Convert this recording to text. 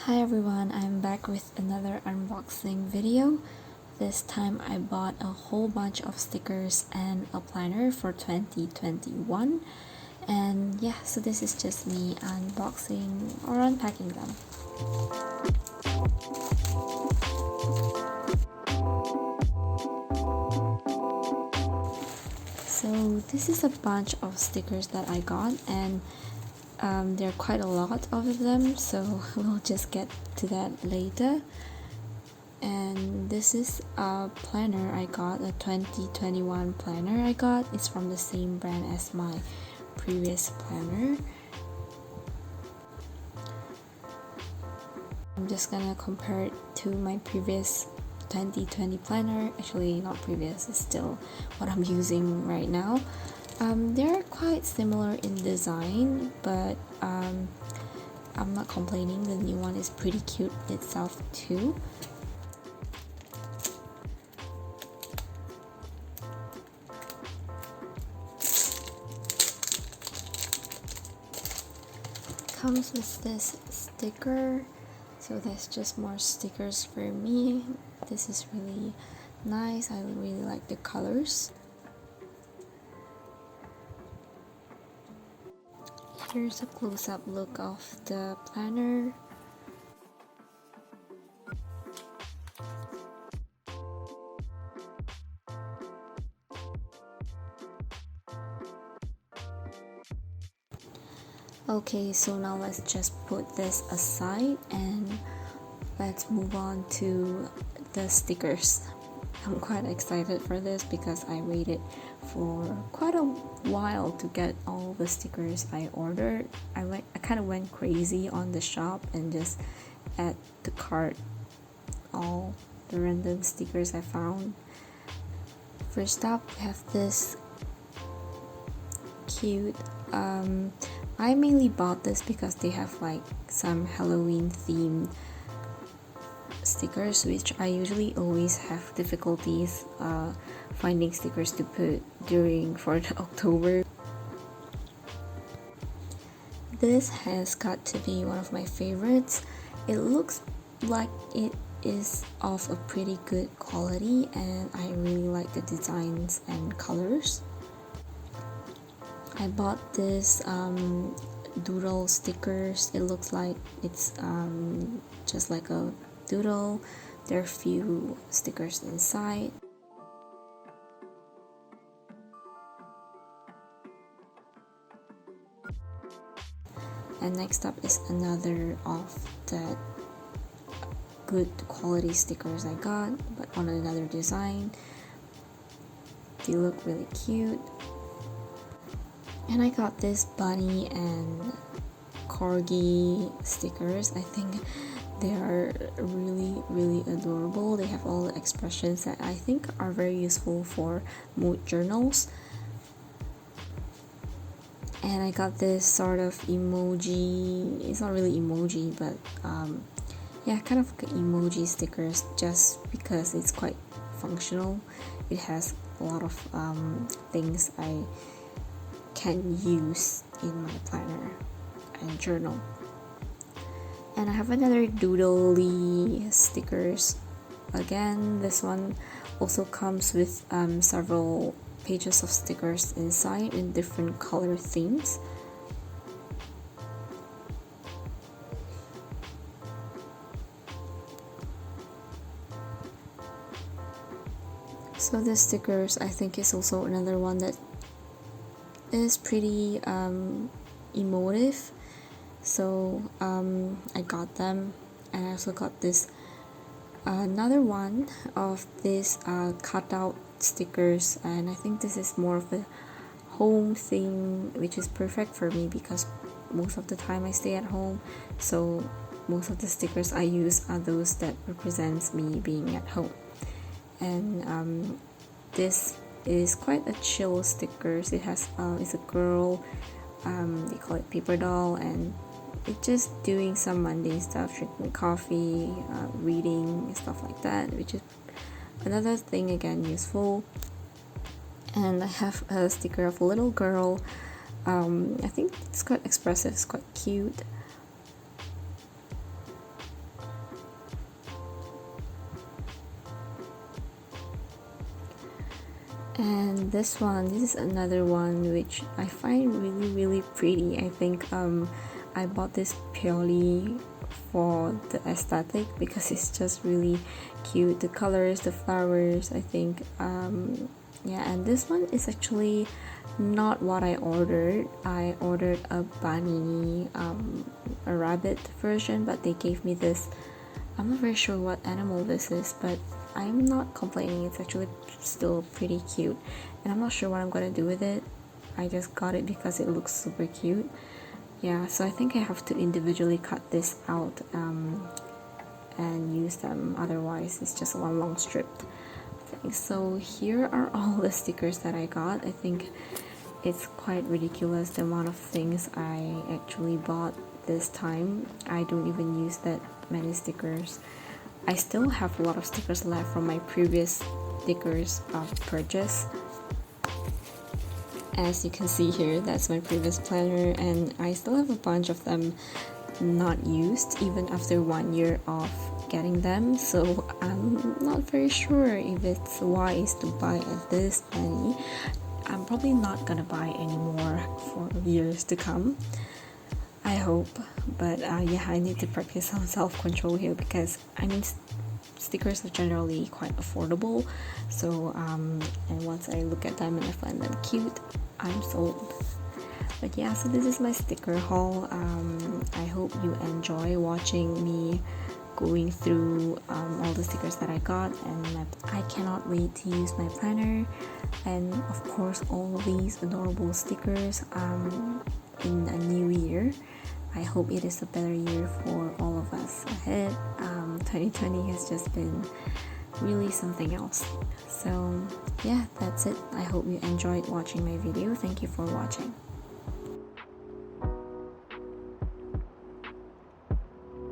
Hi everyone, I'm back with another unboxing video. This time I bought a whole bunch of stickers and a planner for 2021. And yeah, so this is just me unboxing or unpacking them. So this is a bunch of stickers that I got, and there are quite a lot of them, so we'll just get to that later. And this is a planner I got, a 2021 planner I got. It's from the same brand as my previous planner. I'm just gonna compare it to my previous 2020 planner. Actually, not previous, it's still what I'm using right now. They're quite similar in design, but I'm not complaining. The new one is pretty cute itself too. Comes with this sticker, so there's just more stickers for me. This is really nice. I really like the colors. Here's a close-up look of the planner. Okay, so now let's just put this aside and let's move on to the stickers. I'm quite excited for this because I waited for quite a while to get all the stickers I ordered. I kind of went crazy on the shop and just add to cart all the random stickers I found. First up, we have this cute I mainly bought this because they have like some Halloween themed stickers, which I usually always have difficulties finding stickers to put for the October. This has got to be one of my favorites. It looks like it is of a pretty good quality, and I really like the designs and colors. I bought this doodle stickers. It looks like it's just like a doodle. There are a few stickers inside. And next up is another of the good quality stickers I got, but on another design. They look really cute. And I got this bunny and corgi stickers. I think they are really adorable. They have all the expressions that I think are very useful for mood journals. And I got this sort of emoji. It's not really emoji, but yeah, kind of emoji stickers, just because it's quite functional. It has a lot of things I can use in my planner and journal. And I have another doodly stickers. Again, this one also comes with several pages of stickers inside in different color themes. So the stickers, I think, is also another one that is pretty emotive. So I got them, and I also got this another one of this cutout stickers, and I think this is more of a home theme, which is perfect for me because most of the time I stay at home, so most of the stickers I use are those that represents me being at home. And this is quite a chill stickers. It has it's a girl, they call it paper doll, and it's just doing some mundane stuff, drinking coffee, reading, stuff like that, which is another thing, again, useful. And I have a sticker of a little girl. I think it's quite expressive, it's quite cute. And this is another one which I find really pretty. I think I bought this purely for the aesthetic because it's just really cute. The colors, the flowers, I think. Yeah, and this one is actually not what I ordered. I ordered a bunny, a rabbit version, but they gave me this. I'm not very sure what animal this is, but I'm not complaining. It's actually still pretty cute, and I'm not sure what I'm gonna do with it. I just got it because it looks super cute. Yeah, so I think I have to individually cut this out and use them, otherwise it's just one long strip thing. So here are all the stickers that I got. I think it's quite ridiculous the amount of things I actually bought this time. I don't even use that many stickers. I still have a lot of stickers left from my previous stickers purchase. As you can see here, that's my previous planner, and I still have a bunch of them not used even after 1 year of getting them, so I'm not very sure if it's wise to buy at this many. I'm probably not gonna buy any more for years to come, I hope, but yeah, I need to practice some self-control here because I mean stickers are generally quite affordable, so and once I look at them and I find them cute, I'm sold. But yeah, so this is my sticker haul. I hope you enjoy watching me going through all the stickers that I got, and I cannot wait to use my planner and of course all these adorable stickers in a new year. I hope it is a better year for all of us ahead. 2020 has just been really something else. So yeah, that's it. I hope you enjoyed watching my video. Thank you for watching.